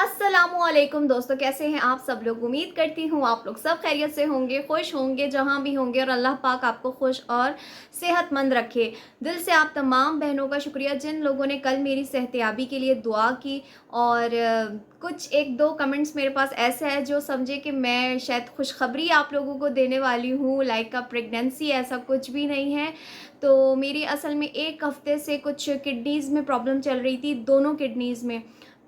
अस्सलामुअलैकुम दोस्तों, कैसे हैं आप सब लोग। उम्मीद करती हूँ आप लोग सब खैरियत से होंगे, खुश होंगे जहाँ भी होंगे, और अल्लाह पाक आपको खुश और सेहतमंद रखे। दिल से आप तमाम बहनों का शुक्रिया जिन लोगों ने कल मेरी सेहतयाबी के लिए दुआ की। और कुछ एक दो कमेंट्स मेरे पास ऐसे हैं जो समझे कि मैं शायद खुशखबरी आप लोगों को देने वाली हूँ, लाइक का प्रेगनेंसी। ऐसा कुछ भी नहीं है। तो मेरी असल में 1 हफ़्ते से कुछ किडनीज़ में प्रॉब्लम चल रही थी, दोनों किडनीज़ में।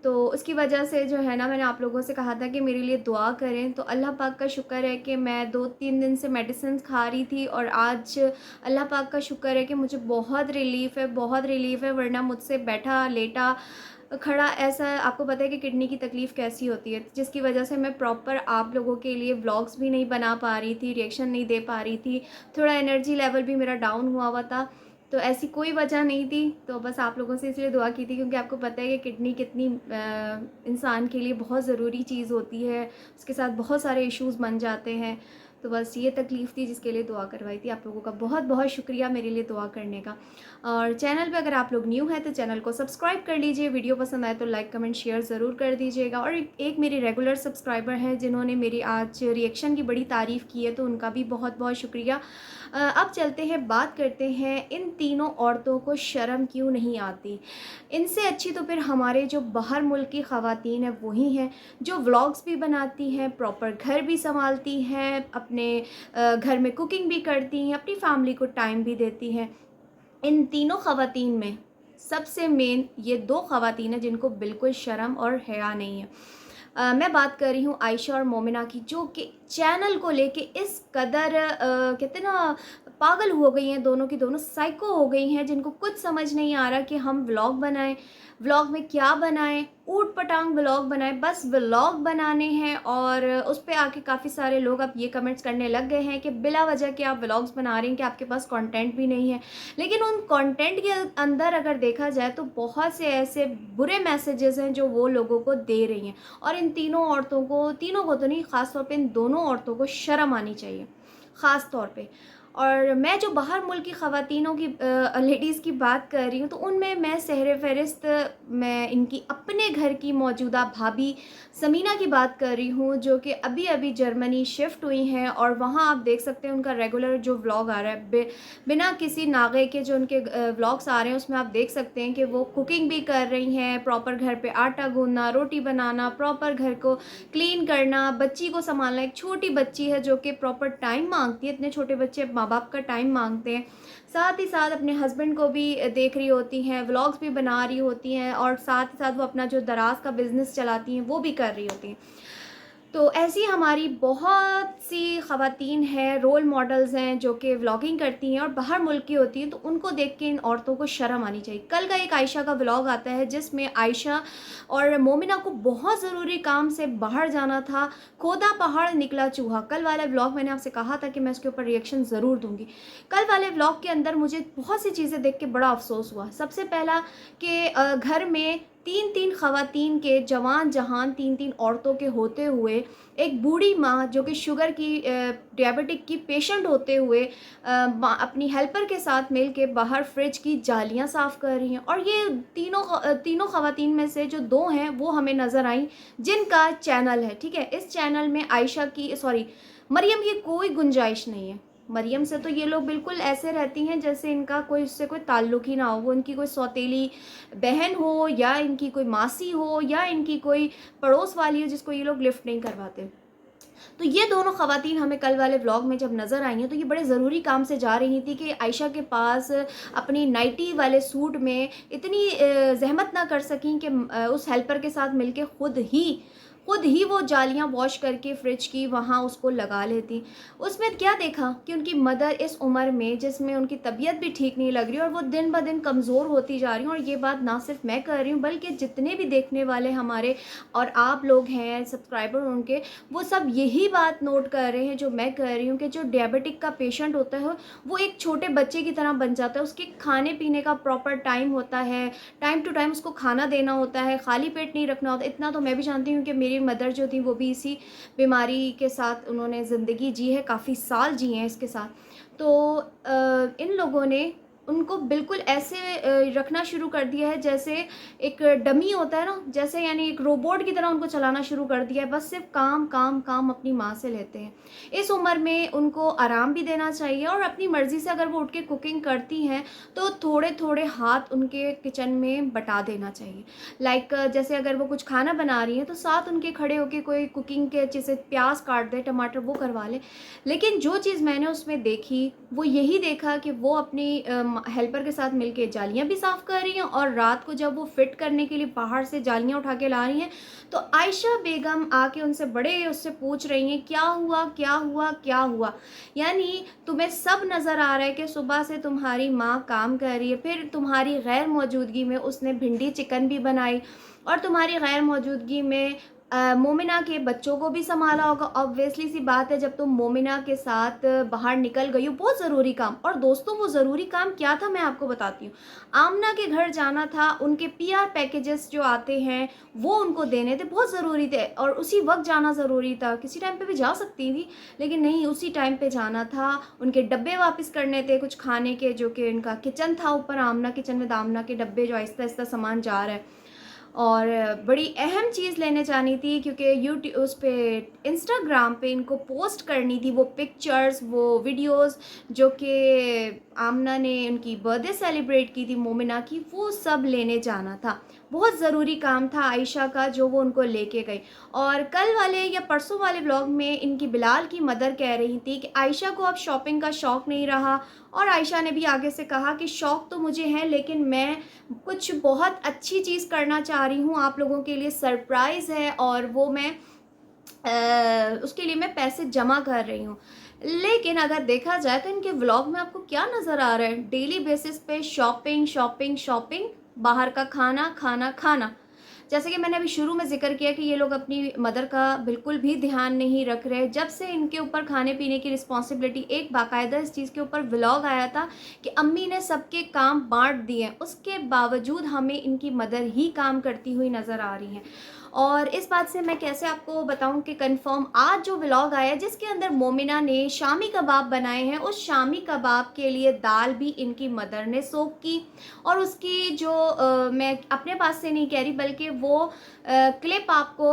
तो उसकी वजह से जो है ना, मैंने आप लोगों से कहा था कि मेरे लिए दुआ करें। तो अल्लाह पाक का शुक्र है कि मैं 2-3 दिन से मेडिसिन खा रही थी, और आज अल्लाह पाक का शुक्र है कि मुझे बहुत रिलीफ़ है, बहुत रिलीफ़ है। वरना मुझसे बैठा लेटा खड़ा ऐसा, आपको पता है कि किडनी की तकलीफ़ कैसी होती है, जिसकी वजह से मैं प्रॉपर आप लोगों के लिए व्लॉग्स भी नहीं बना पा रही थी, रिएक्शन नहीं दे पा रही थी। थोड़ा एनर्जी लेवल भी मेरा डाउन हुआ हुआ था। तो ऐसी कोई वजह नहीं थी, तो बस आप लोगों से इसलिए दुआ की थी क्योंकि आपको पता है कि किडनी कितनी इंसान के लिए बहुत ज़रूरी चीज़ होती है। उसके साथ बहुत सारे इश्यूज़ बन जाते हैं। तो बस ये तकलीफ़ थी जिसके लिए दुआ करवाई थी। आप लोगों का बहुत बहुत शुक्रिया मेरे लिए दुआ करने का। और चैनल पे अगर आप लोग न्यू हैं तो चैनल को सब्सक्राइब कर लीजिए। वीडियो पसंद आए तो लाइक कमेंट शेयर ज़रूर कर दीजिएगा। और एक मेरी रेगुलर सब्सक्राइबर हैं जिन्होंने मेरी आज रिएक्शन की बड़ी तारीफ़ की है, तो उनका भी बहुत बहुत शुक्रिया। अब चलते हैं, बात करते हैं इन तीनों औरतों को शर्म क्यों नहीं आती। इनसे अच्छी तो फिर हमारे जो बाहर मुल्क की ख़वातीन हैं वही हैं, जो व्लॉग्स भी बनाती हैं, प्रॉपर घर भी संभालती हैं, अपने घर में कुकिंग भी करती हैं, अपनी फैमिली को टाइम भी देती हैं। इन तीनों ख़वातीन में सबसे मेन ये 2 ख़वातीन हैं जिनको बिल्कुल शर्म और हया नहीं है। मैं बात कर रही हूँ आयशा और मोमिना की, जो कि चैनल को लेके इस कदर कहते हैं ना, पागल हो गई हैं। दोनों की दोनों साइको हो गई हैं, जिनको कुछ समझ नहीं आ रहा कि हम व्लॉग बनाएं, व्लॉग में क्या बनाएं, ऊट पटांग व्लॉग बनाएं, बस व्लॉग बनाने हैं। और उस पे आके काफ़ी सारे लोग अब ये कमेंट्स करने लग गए हैं कि बिला वजह के आप व्लॉग्स बना रहे हैं, कि आपके पास कंटेंट भी नहीं है। लेकिन उन कंटेंट के अंदर अगर देखा जाए तो बहुत से ऐसे बुरे मैसेजेस हैं जो वो लोगों को दे रही हैं। और इन तीनों को तो नहीं, ख़ास तौर पे इन दोनों औरतों को शर्म आनी चाहिए, ख़ास तौर पे। और मैं जो बाहर मुल्क की ख़वातीनों की लेडीज़ की बात कर रही हूँ, तो उनमें मैं सहर-फ़हरिस्त मैं इनकी अपने घर की मौजूदा भाभी समीना की बात कर रही हूँ, जो कि अभी-अभी जर्मनी शिफ्ट हुई हैं। और वहाँ आप देख सकते हैं उनका रेगुलर जो व्लॉग आ रहा है, बिना किसी नागे के जो उनके व्लॉग्स आ रहे हैं, उसमें आप देख सकते हैं कि वो कुकिंग भी कर रही हैं, प्रॉपर घर पे आटा गूँथना, रोटी बनाना, प्रॉपर घर को क्लीन करना, बच्ची को सँभालना। एक छोटी बच्ची है जो कि प्रॉपर टाइम माँगती है, इतने छोटे बच्चे माँ-बाप का टाइम माँगते हैं। साथ ही साथ अपने हस्बैंड को भी देख रही होती हैं, व्लॉग्स भी बना रही होती हैं, और साथ ही साथ वो अपना जो दराज़ का बिज़नेस चलाती हैं, वो भी कर रही होती हैं। तो ऐसी हमारी बहुत सी ख़वातीन हैं, रोल मॉडल्स हैं, जो कि व्लॉगिंग करती हैं और बाहर मुल्क की होती हैं, तो उनको देख के इन औरतों को शर्म आनी चाहिए। कल का एक आयशा का व्लॉग आता है जिसमें आयशा और मोमिना को बहुत ज़रूरी काम से बाहर जाना था, खोदा पहाड़ निकला चूहा। कल वाले व्लॉग मैंने आपसे कहा था कि मैं उसके ऊपर रिएक्शन ज़रूर दूँगी। कल वाले व्लॉग के अंदर मुझे बहुत सी चीज़ें देख के बड़ा अफ़सोस हुआ। सबसे पहला कि घर में 3-3 ख़वातीन के जवान जहान 3-3 औरतों के होते हुए, एक बूढ़ी माँ जो कि शुगर की डायबिटिक की पेशेंट होते हुए माँ अपनी हेल्पर के साथ मिल के बाहर फ्रिज की जालियाँ साफ़ कर रही हैं। और ये तीनों ख़वातीन में से जो 2 हैं वो हमें नज़र आईं, जिनका चैनल है, ठीक है? इस चैनल में आयशा की, सॉरी, मरियम की कोई गुंजाइश नहीं है। मरियम से तो ये लोग बिल्कुल ऐसे रहती हैं जैसे इनका कोई उससे कोई ताल्लुक़ ही ना हो। वो इनकी कोई सौतेली बहन हो, या इनकी कोई मासी हो, या इनकी कोई पड़ोस वाली हो जिसको ये लोग लिफ्ट नहीं करवाते। तो ये दोनों ख़वातीन हमें कल वाले व्लॉग में जब नज़र आई हैं, तो ये बड़े ज़रूरी काम से जा रही थी कि आयशा के पास अपनी नाइटी वाले सूट में इतनी ज़हमत ना कर सकीं कि उस हेल्पर के साथ मिलके खुद ही वो जालियाँ वॉश करके फ्रिज की वहाँ उसको लगा लेती। उसमें क्या देखा कि उनकी मदर इस उम्र में, जिसमें उनकी तबीयत भी ठीक नहीं लग रही और वो दिन ब दिन कमज़ोर होती जा रही हैं। और ये बात ना सिर्फ मैं कर रही हूँ, बल्कि जितने भी देखने वाले हमारे और आप लोग हैं सब्सक्राइबर उनके, वो सब यही बात नोट कर रहे हैं जो मैं कर रही हूँ, कि जो डायबिटिक का पेशेंट होता है वो एक छोटे बच्चे की तरह बन जाता है। उसके खाने पीने का प्रॉपर टाइम होता है, टाइम टू टाइम उसको खाना देना होता है, खाली पेट नहीं रखना होता। इतना तो मैं भी जानती हूँ कि मेरी मदर जो थी वो भी इसी बीमारी के साथ उन्होंने ज़िंदगी जी है, काफ़ी साल जी हैं इसके साथ। तो इन लोगों ने उनको बिल्कुल ऐसे रखना शुरू कर दिया है जैसे एक डमी होता है ना, जैसे यानी एक रोबोट की तरह उनको चलाना शुरू कर दिया है। बस सिर्फ काम काम काम अपनी माँ से लेते हैं। इस उम्र में उनको आराम भी देना चाहिए और अपनी मर्ज़ी से अगर वो उठ के कुकिंग करती हैं तो थोड़े थोड़े हाथ उनके किचन में बटा देना चाहिए। लाइक जैसे अगर वो कुछ खाना बना रही हैं तो साथ उनके खड़े होके कोई कुकिंग के जैसे प्याज काट दे, टमाटर वो करवा ले। लेकिन जो चीज़ मैंने उसमें देखी वो यही देखा कि वो अपनी हेल्पर के साथ मिलके जालियाँ भी साफ़ कर रही हैं और रात को जब वो फिट करने के लिए बाहर से जालियाँ उठा के ला रही हैं तो आयशा बेगम आके उनसे बड़े उससे पूछ रही हैं, क्या हुआ क्या हुआ क्या हुआ। यानी तुम्हें सब नज़र आ रहा है कि सुबह से तुम्हारी माँ काम कर रही है, फिर तुम्हारी गैर मौजूदगी में उसने भिंडी चिकन भी बनाई और तुम्हारी गैर मौजूदगी में मोमिना के बच्चों को भी सँभाला होगा। ऑब्वियसली सी बात है, जब तुम मोमिना के साथ बाहर निकल गई हो बहुत ज़रूरी काम। और दोस्तों वो ज़रूरी काम क्या था मैं आपको बताती हूँ। आमना के घर जाना था, उनके पीआर पैकेजेस जो आते हैं वो उनको देने थे, बहुत ज़रूरी थे और उसी वक्त जाना ज़रूरी था। किसी टाइम पे भी जा सकती थी लेकिन नहीं, उसी टाइम पे जाना था। उनके डब्बे वापस करने थे कुछ खाने के, जो कि उनका किचन था ऊपर आमना किचन में, दामना के डब्बे जो आहिस्ता आहिस्ता सामान जा रहा है। और बड़ी अहम चीज़ लेने जानी थी क्योंकि यूट्यूब उस पे इंस्टाग्राम पे इनको पोस्ट करनी थी वो पिक्चर्स, वो वीडियोस जो कि आमना ने उनकी बर्थडे सेलिब्रेट की थी मोमिना की, वो सब लेने जाना था। बहुत ज़रूरी काम था आयशा का जो वो उनको लेके गई। और कल वाले या परसों वाले व्लॉग में इनकी बिलाल की मदर कह रही थी कि आयशा को अब शॉपिंग का शौक़ नहीं रहा और आयशा ने भी आगे से कहा कि शौक़ तो मुझे है लेकिन मैं कुछ बहुत अच्छी चीज़ करना चाह रही हूँ, आप लोगों के लिए सरप्राइज़ है और वो मैं उसके लिए मैं पैसे जमा कर रही हूँ। लेकिन अगर देखा जाए तो इनके व्लॉग में आपको क्या नज़र आ रहा है? डेली बेसिस पे शॉपिंग शॉपिंग शॉपिंग, बाहर का खाना खाना खाना। जैसे कि मैंने अभी शुरू में ज़िक्र किया कि ये लोग अपनी मदर का बिल्कुल भी ध्यान नहीं रख रहे। जब से इनके ऊपर खाने-पीने की रिस्पॉन्सिबिलिटी, एक बाकायदा इस चीज़ के ऊपर व्लॉग आया था कि अम्मी ने सबके काम बाँट दिए हैं, उसके बावजूद हमें इनकी मदर ही काम करती हुई नज़र आ रही हैं। और इस बात से मैं कैसे आपको बताऊँ कि कन्फर्म आज जो व्लॉग आया है जिसके अंदर मोमिना ने शामी कबाब बनाए हैं, उस शामी कबाब के लिए दाल भी इनकी मदर ने सोक की। और उसकी जो मैं अपने पास से नहीं कह रही बल्कि वो क्लिप आपको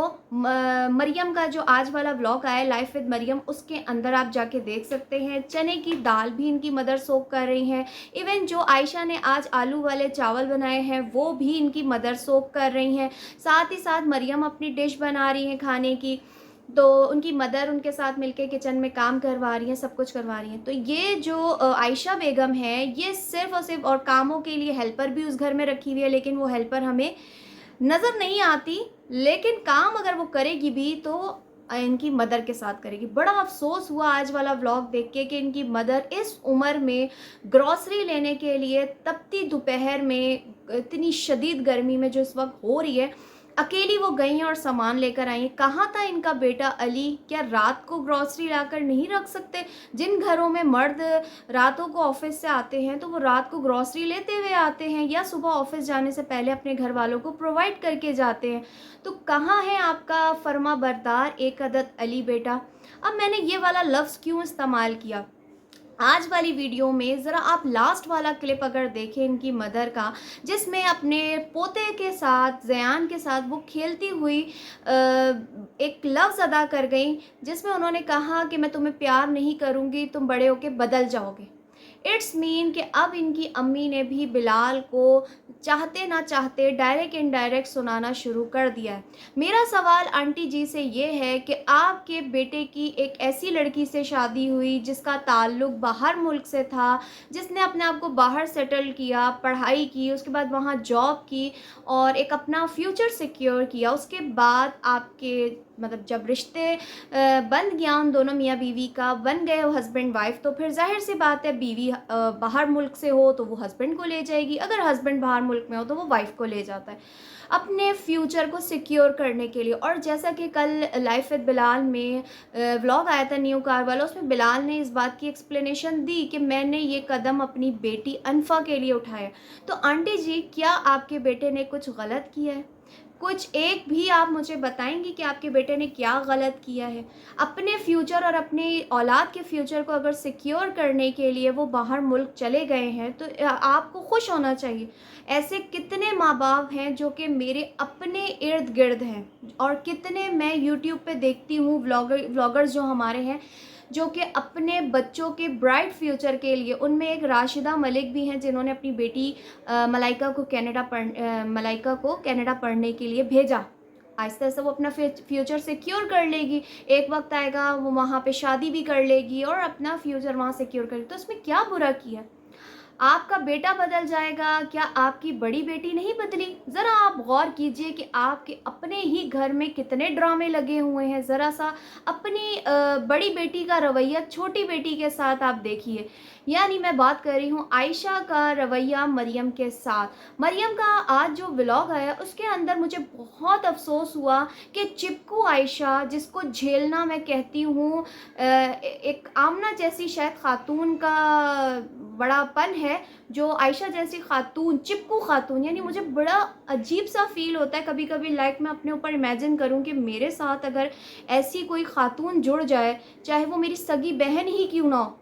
मरियम का जो आज वाला व्लॉग आया है लाइफ विद मरियम, उसके अंदर आप जाके देख सकते हैं। चने की दाल भी इनकी मदर सोक कर रही हैं। इवन जो आयशा ने आज आलू वाले चावल बनाए हैं वो भी इनकी मदर सोक कर रही हैं। साथ ही साथ मरियम अपनी डिश बना रही हैं खाने की, तो उनकी मदर उनके साथ मिलके किचन में काम करवा रही हैं, सब कुछ करवा रही हैं। तो ये जो आयशा बेगम है ये सिर्फ़ और सिर्फ, और कामों के लिए हेल्पर भी उस घर में रखी हुई है लेकिन वो हेल्पर हमें नज़र नहीं आती। लेकिन काम अगर वो करेगी भी तो इनकी मदर के साथ करेगी। बड़ा अफ़सोस हुआ आज वाला व्लॉग देख के कि इनकी मदर इस उम्र में ग्रॉसरी लेने के लिए तपती दोपहर में, इतनी शदीद गर्मी में जो इस वक्त हो रही है, अकेली वो गई हैं और सामान लेकर आई हैं। कहाँ था इनका बेटा अली? क्या रात को ग्रॉसरी लाकर नहीं रख सकते? जिन घरों में मर्द रातों को ऑफिस से आते हैं तो वो रात को ग्रॉसरी लेते हुए आते हैं या सुबह ऑफिस जाने से पहले अपने घर वालों को प्रोवाइड करके जाते हैं। तो कहाँ है आपका फर्मा बरदार एक अदद अली बेटा? अब मैंने ये वाला लफ्ज़ क्यों इस्तेमाल किया? आज वाली वीडियो में ज़रा आप लास्ट वाला क्लिप अगर देखें इनकी मदर का, जिसमें अपने पोते के साथ, ज़यान के साथ वो खेलती हुई एक लफ्ज़ अदा कर गई जिसमें उन्होंने कहा कि मैं तुम्हें प्यार नहीं करूँगी, तुम बड़े होके बदल जाओगे। इट्स मीन कि अब इनकी अम्मी ने भी बिलाल को चाहते ना चाहते डायरेक्ट इनडायरेक्ट सुनाना शुरू कर दिया है। मेरा सवाल आंटी जी से ये है कि आपके बेटे की एक ऐसी लड़की से शादी हुई जिसका ताल्लुक़ बाहर मुल्क से था, जिसने अपने आप को बाहर सेटल किया, पढ़ाई की, उसके बाद वहाँ जॉब की और एक अपना फ्यूचर सिक्योर किया। उसके बाद आपके मतलब जब रिश्ते बन गया उन दोनों मियाँ बीवी का, बन गए वो हस्बैंड वाइफ, तो फिर जाहिर सी बात है बीवी बाहर मुल्क से हो तो वो हस्बैंड को ले जाएगी, अगर हस्बैंड बाहर मुल्क में हो तो वो वाइफ को ले जाता है अपने फ्यूचर को सिक्योर करने के लिए। और जैसा कि कल लाइफ विद बिलाल में व्लॉग आया था न्यू कार वाला, उसमें बिलाल ने इस बात की एक्सप्लेनेशन दी कि मैंने ये कदम अपनी बेटी अनफा के लिए उठाया। तो आंटी जी क्या आपके बेटे ने कुछ गलत किया है? कुछ एक भी आप मुझे बताएँगी कि आपके बेटे ने क्या गलत किया है? अपने फ्यूचर और अपनी औलाद के फ्यूचर को अगर सिक्योर करने के लिए वो बाहर मुल्क चले गए हैं, तो आपको खुश होना चाहिए। ऐसे कितने माँ-बाप हैं जो कि मेरे अपने इर्द-गिर्द हैं, और कितने मैं यूट्यूब पे देखती हूँ व्लॉगर्स जो हमारे हैं, जो कि अपने बच्चों के ब्राइट फ्यूचर के लिए, उनमें एक राशिदा मलिक भी हैं जिन्होंने अपनी बेटी मलाइका को कनाडा पढ़ने के लिए भेजा। आहिस्ता-आहिस्ता वो अपना फ्यूचर सिक्योर कर लेगी। एक वक़्त आएगा वो वहाँ पे शादी भी कर लेगी और अपना फ्यूचर वहाँ सिक्योर करेगी। तो उसमें क्या बुरा किया? आपका बेटा बदल जाएगा, क्या आपकी बड़ी बेटी नहीं बदली? ज़रा आप गौर कीजिए कि आपके अपने ही घर में कितने ड्रामे लगे हुए हैं। ज़रा-सा अपनी बड़ी बेटी का रवैया छोटी बेटी के साथ आप देखिए। यानी मैं बात कर रही हूँ आयशा का रवैया मरियम के साथ। मरियम का आज जो व्लॉग आया उसके अंदर मुझे बहुत अफ़सोस हुआ कि चिपकू आयशा, जिसको झेलना मैं कहती हूँ एक आमना जैसी शायद ख़ातून का बड़ापन है, जो आयशा जैसी ख़ातून, चिपकू ख़ातून, यानी मुझे बड़ा अजीब-सा फ़ील होता है कभी-कभी, लाइक मैं अपने ऊपर इमेजिन करूँ कि मेरे साथ अगर ऐसी कोई ख़ातून जुड़ जाए, चाहे वो मेरी सगी बहन ही क्यों ना हो।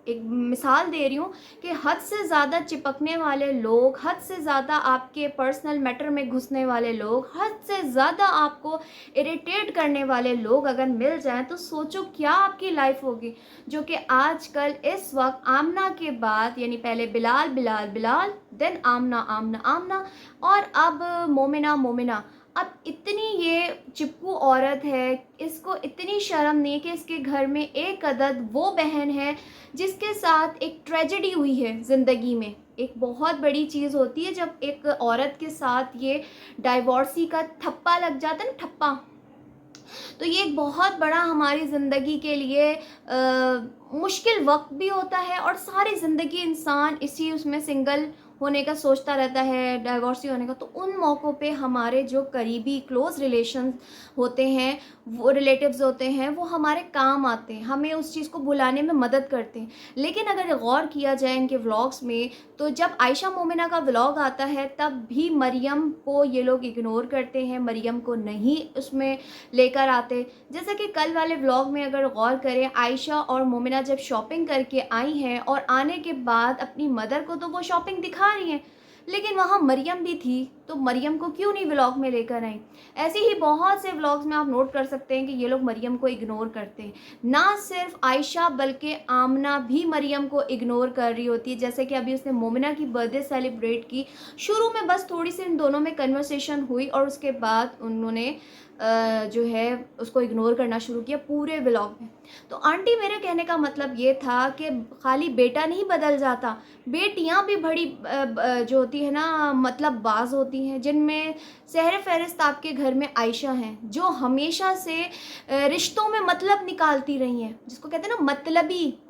एक मिसाल दे रही हूँ कि हद से ज़्यादा चिपकने वाले लोग, हद से ज़्यादा आपके पर्सनल मैटर में घुसने वाले लोग, हद से ज़्यादा आपको इरिटेट करने वाले लोग अगर मिल जाएँ, तो सोचो क्या आपकी लाइफ होगी। जो कि आजकल इस वक्त आमना के बाद, यानी पहले बिलाल बिलाल बिलाल, देन आमना आमना आमना, और अब मोमिना मोमिना। अब इतनी ये चिपकू औरत है, इसको इतनी शर्म नहीं कि इसके घर में एक अदद वो बहन है जिसके साथ एक ट्रेजेडी हुई है ज़िंदगी में। एक बहुत बड़ी चीज़ होती है जब एक औरत के साथ ये डाइवोर्सी का ठप्पा लग जाता है ना, ठप्पा। तो ये एक बहुत बड़ा हमारी ज़िंदगी के लिए मुश्किल वक़्त भी होता है, और सारी ज़िंदगी इंसान इसी उसमें सिंगल होने का सोचता रहता है, डाइवोर्सी होने का। तो उन मौक़ों पे हमारे जो करीबी क्लोज़ रिलेशंस होते हैं, वो रिलेटिव्स होते हैं, वो हमारे काम आते हैं, हमें उस चीज़ को भुलाने में मदद करते हैं। लेकिन अगर गौर किया जाए इनके व्लॉग्स में, तो जब आयशा मोमिना का व्लॉग आता है तब भी मरियम को ये लोग इग्नोर करते हैं, मरियम को नहीं उसमें लेकर आते। जैसे कि कल वाले व्लॉग में अगर गौर करें, आयशा और मोमिना जब शॉपिंग करके आई हैं और आने के बाद अपनी मदर को तो वो शॉपिंग दिखा रही हैं, लेकिन वहाँ मरियम भी थी, तो मरियम को क्यों नहीं व्लॉग में लेकर आई? ऐसे ही बहुत से व्लॉग्स में आप नोट कर सकते हैं कि ये लोग मरियम को इग्नोर करते हैं। ना सिर्फ आयशा बल्कि आमना भी मरियम को इग्नोर कर रही होती है। जैसे कि अभी उसने मोमिना की बर्थडे सेलिब्रेट की, शुरू में बस थोड़ी सी इन दोनों में कन्वर्सेशन हुई और उसके बाद उन्होंने जो है उसको इग्नोर करना शुरू किया पूरे व्लॉग में। तो आंटी, मेरे कहने का मतलब ये था कि खाली बेटा नहीं बदल जाता, बेटियां भी बड़ी जो होती है ना, मतलब बाज होती हैं, जिनमें सहर फहरिस्त आपके घर में आयशा हैं, जो हमेशा से रिश्तों में मतलब निकालती रही हैं, जिसको कहते हैं ना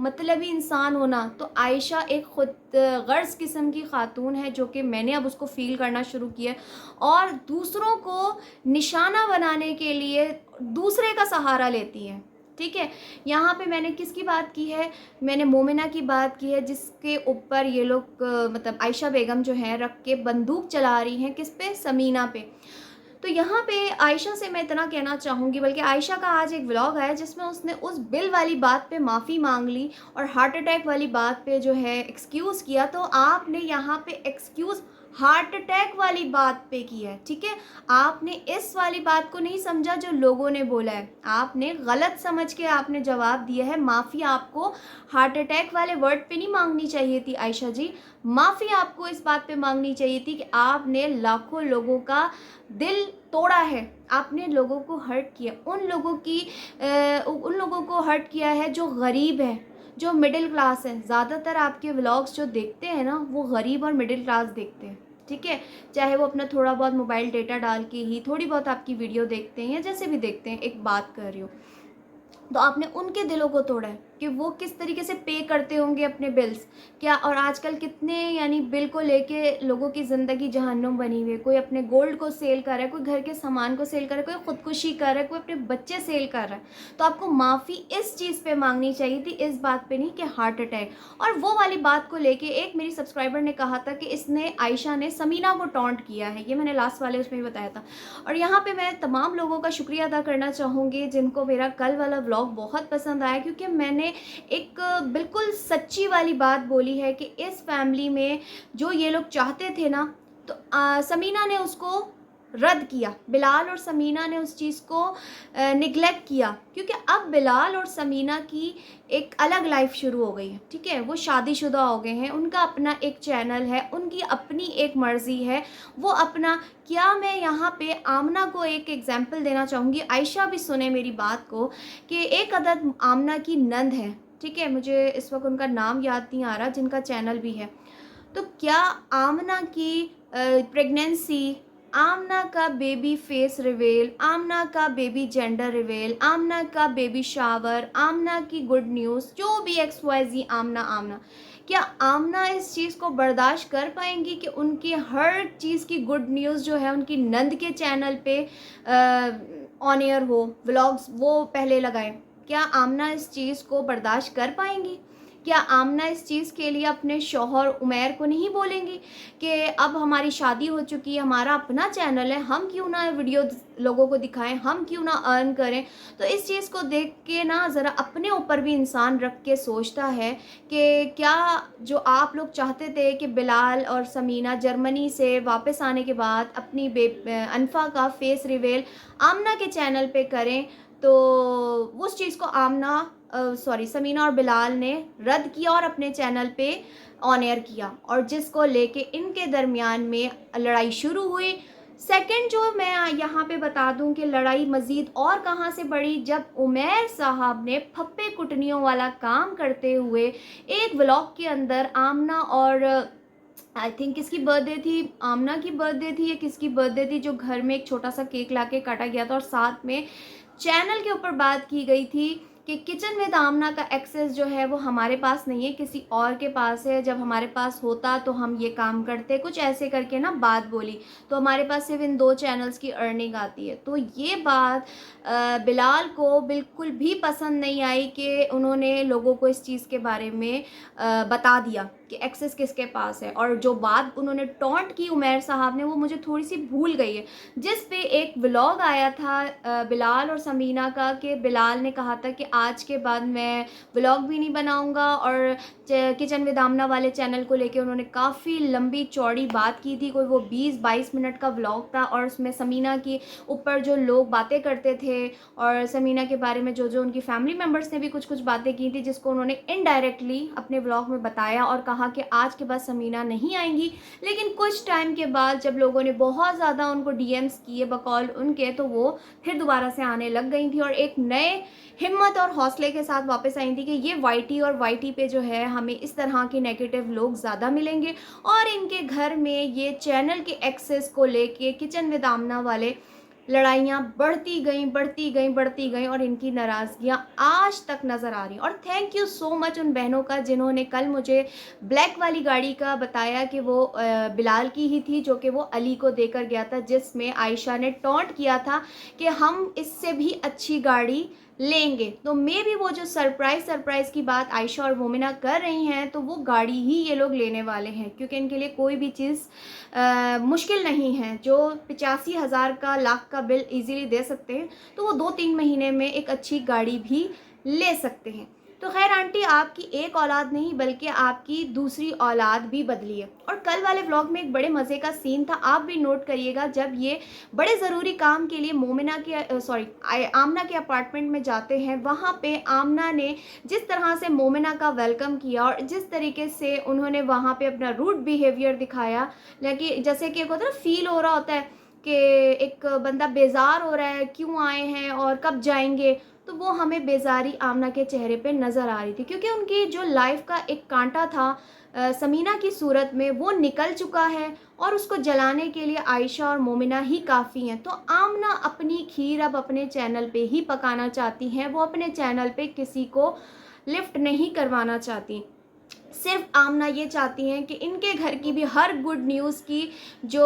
मतलबी इंसान होना। तो आयशा एक खुद गर्ज किस्म की खातून है, जो कि मैंने अब उसको फ़ील करना शुरू किया, और दूसरों को निशाना बनाने के लिए दूसरे का सहारा लेती है। ठीक है, यहाँ पे मैंने किसकी बात की है? मैंने मोमिना की बात की है, जिसके ऊपर ये लोग मतलब आयशा बेगम जो है रख के बंदूक चला रही हैं, किस पे? समीना पे। तो यहाँ पे आयशा से मैं इतना कहना चाहूँगी, बल्कि आयशा का आज एक व्लॉग आया जिसमें उसने उस बिल वाली बात पे माफ़ी मांग ली और हार्ट अटैक वाली बात पे जो है एक्सक्यूज़ किया। तो आपने यहाँ पे एक्सक्यूज़ हार्ट अटैक वाली बात पे किया है, ठीक है? आपने इस वाली बात को नहीं समझा जो लोगों ने बोला है, आपने गलत समझ के आपने जवाब दिया है। माफ़ी आपको हार्ट अटैक वाले वर्ड पे नहीं मांगनी चाहिए थी आयशा जी, माफ़ी आपको इस बात पे मांगनी चाहिए थी कि आपने लाखों लोगों का दिल तोड़ा है, आपने लोगों को हर्ट किया, उन लोगों को हर्ट किया है जो गरीब हैं, जो मिडिल क्लास है। ज़्यादातर आपके व्लॉग्स जो देखते हैं ना, वो गरीब और मिडिल क्लास देखते हैं, ठीक है? चाहे वो अपना थोड़ा बहुत मोबाइल डेटा डाल के ही थोड़ी बहुत आपकी वीडियो देखते हैं या जैसे भी देखते हैं, एक बात कर रही हूँ। तो आपने उनके दिलों को तोड़ा है। कि वो किस तरीके से पे करते होंगे अपने बिल्स क्या। और आजकल कितने यानी बिल को लेके लोगों की ज़िंदगी जहन्नुम बनी हुई है। कोई अपने गोल्ड को सेल कर रहा है, कोई घर के सामान को सेल कर रहा है, कोई ख़ुदकुशी कर रहा है, कोई अपने बच्चे सेल कर रहा है। तो आपको माफ़ी इस चीज़ पे मांगनी चाहिए थी, इस बात पे नहीं कि हार्ट अटैक। और वो वाली बात को लेके एक मेरी सब्सक्राइबर ने कहा था कि इसने आयशा ने समीना को टॉन्ट किया है, ये मैंने लास्ट वाले उसमें भी बताया था। और यहाँ पे मैं तमाम लोगों का शुक्रिया अदा करना चाहूँगी जिनको मेरा कल वाला व्लॉग बहुत पसंद आया, क्योंकि मैंने एक बिल्कुल सच्ची वाली बात बोली है कि इस फैमिली में जो ये लोग चाहते थे ना, तो समीना ने उसको रद्द किया। बिलाल और समीना ने उस चीज़ को निगलेक्ट किया, क्योंकि अब बिलाल और समीना की एक अलग लाइफ शुरू हो गई है। ठीक है, वो शादीशुदा हो गए हैं, उनका अपना एक चैनल है, उनकी अपनी एक मर्ज़ी है, वो अपना। क्या मैं यहाँ पे आमना को एक एग्जांपल देना चाहूँगी, आयशा भी सुने मेरी बात को, कि एक अदद आमना की नंद है, ठीक है, मुझे इस वक्त उनका नाम याद नहीं आ रहा, जिनका चैनल भी है। तो क्या आमना की प्रेगनेंसी, आमना का बेबी फेस रिवेल, आमना का बेबी जेंडर रिवेल, आमना का बेबी शावर, आमना की गुड न्यूज़, जो भी XYZ आमना आमना, क्या आमना इस चीज़ को बर्दाश्त कर पाएंगी कि उनकी हर चीज़ की गुड न्यूज़ जो है उनकी नंद के चैनल पे ऑन एयर हो, व्लॉग्स वो पहले लगाएं? क्या आमना इस चीज़ को बर्दाश्त कर पाएंगी? क्या आमना इस चीज़ के लिए अपने शौहर उमैर को नहीं बोलेंगी कि अब हमारी शादी हो चुकी है, हमारा अपना चैनल है, हम क्यों ना वीडियो लोगों को दिखाएं, हम क्यों ना अर्न करें? तो इस चीज़ को देख के ना ज़रा अपने ऊपर भी इंसान रख के सोचता है कि क्या जो आप लोग चाहते थे कि बिलाल और समीना जर्मनी से वापस आने के बाद अपनी अनफा का फेस रिवेल आमना के चैनल पे करें, तो उस चीज़ को समीना और बिलाल ने रद्द किया और अपने चैनल पे ऑन एयर किया, और जिसको लेके इनके दरमियान में लड़ाई शुरू हुई। सेकंड जो मैं यहाँ पे बता दूं कि लड़ाई मज़ीद और कहाँ से बढ़ी, जब उमैर साहब ने फप्पे कुटनियों वाला काम करते हुए एक व्लॉग के अंदर आमना और आई थिंक किसकी बर्थडे थी, आमना की बर्थडे थी या किसकी बर्थडे थी, जो घर में एक छोटा सा केक लाके काटा गया था, और साथ में चैनल के ऊपर बात की गई थी कि किचन विद आमना का एक्सेस जो है वो हमारे पास नहीं है, किसी और के पास है, जब हमारे पास होता तो हम ये काम करते, कुछ ऐसे करके ना बात बोली, तो हमारे पास सिर्फ इन 2 चैनल्स की अर्निंग आती है। तो ये बात बिलाल को बिल्कुल भी पसंद नहीं आई कि उन्होंने लोगों को इस चीज़ के बारे में बता दिया कि एक्सेस किसके पास है। और जो बात उन्होंने टॉन्ट की उमैर साहब ने, वो मुझे थोड़ी सी भूल गई है, जिस पे एक व्लॉग आया था बिलाल और समीना का, कि बिलाल ने कहा था कि आज के बाद मैं व्लॉग भी नहीं बनाऊंगा, और किचन विद आमना वाले चैनल को लेके उन्होंने काफ़ी लंबी चौड़ी बात की थी। कोई वो 20-22 मिनट का व्लॉग था, और उसमें समीना के ऊपर जो लोग बातें करते थे और समीना के बारे में जो उनकी फैमिली मेम्बर्स ने भी कुछ कुछ बातें की थी, जिसको उन्होंने इनडायरेक्टली अपने व्लॉग में बताया और कहा कि आज के बाद समीना नहीं आएंगी। लेकिन कुछ टाइम के बाद जब लोगों ने बहुत ज़्यादा उनको DMs किए बकौल उनके, तो वो फिर दोबारा से आने लग गई थी और एक नए हिम्मत और हौसले के साथ वापस आई थी कि ये YT और YT पे जो है हमें इस तरह के नेगेटिव लोग ज़्यादा मिलेंगे, और इनके घर में ये चैनल के एक्सेस को लेके किचन विद आमना वाले लड़ाइयाँ बढ़ती गई और इनकी नाराज़गियाँ आज तक नज़र आ रही। और थैंक यू सो मच उन बहनों का जिन्होंने कल मुझे ब्लैक वाली गाड़ी का बताया कि वो बिलाल की ही थी, जो कि वो अली को देकर गया था, जिसमें आयशा ने टॉन्ट किया था कि हम इससे भी अच्छी गाड़ी लेंगे। तो मे भी वो जो सरप्राइज़ की बात आयशा और मोमिना कर रही हैं, तो वो गाड़ी ही ये लोग लेने वाले हैं, क्योंकि इनके लिए कोई भी चीज़ मुश्किल नहीं है। जो 85,000 का लाख का बिल इजीली दे सकते हैं, तो वो 2-3 महीने में एक अच्छी गाड़ी भी ले सकते हैं। तो खैर आंटी, आपकी एक औलाद नहीं बल्कि आपकी दूसरी औलाद भी बदली है। और कल वाले व्लॉग में एक बड़े मज़े का सीन था, आप भी नोट करिएगा, जब ये बड़े ज़रूरी काम के लिए आमना के अपार्टमेंट में जाते हैं, वहाँ पे आमना ने जिस तरह से मोमिना का वेलकम किया और जिस तरीके से उन्होंने वहाँ पे अपना रूड बिहेवियर दिखाया, लेकिन जैसे कि एक होता है ना, फील हो रहा होता है कि एक बंदा बेजार हो रहा है, क्यों आए हैं और कब जाएंगे, तो वो हमें बेजारी आमना के चेहरे पे नज़र आ रही थी, क्योंकि उनकी जो लाइफ का एक कांटा था समीना की सूरत में, वो निकल चुका है और उसको जलाने के लिए आयशा और मोमिना ही काफ़ी हैं। तो आमना अपनी खीर अब अपने चैनल पे ही पकाना चाहती हैं, वो अपने चैनल पे किसी को लिफ्ट नहीं करवाना चाहती। सिर्फ आमना ये चाहती हैं कि इनके घर की भी हर गुड न्यूज़ की जो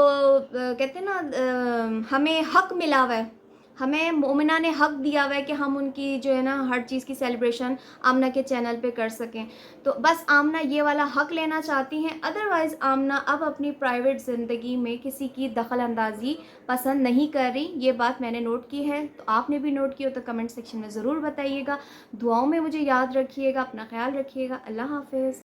कहते हैं ना हमें हक मिला हुआ है, हमें मोमिना ने हक दिया हुआ है कि हम उनकी जो है ना हर चीज़ की सेलिब्रेशन आमना के चैनल पे कर सकें। तो बस आमना ये वाला हक लेना चाहती हैं। अदरवाइज़ आमना अब अपनी प्राइवेट ज़िंदगी में किसी की दखल अंदाज़ी पसंद नहीं कर रही। ये बात मैंने नोट की है, तो आपने भी नोट की हो तो कमेंट सेक्शन में ज़रूर बताइएगा। दुआओं में मुझे याद रखिएगा, अपना ख्याल रखिएगा। अल्लाह हाफ़िज़।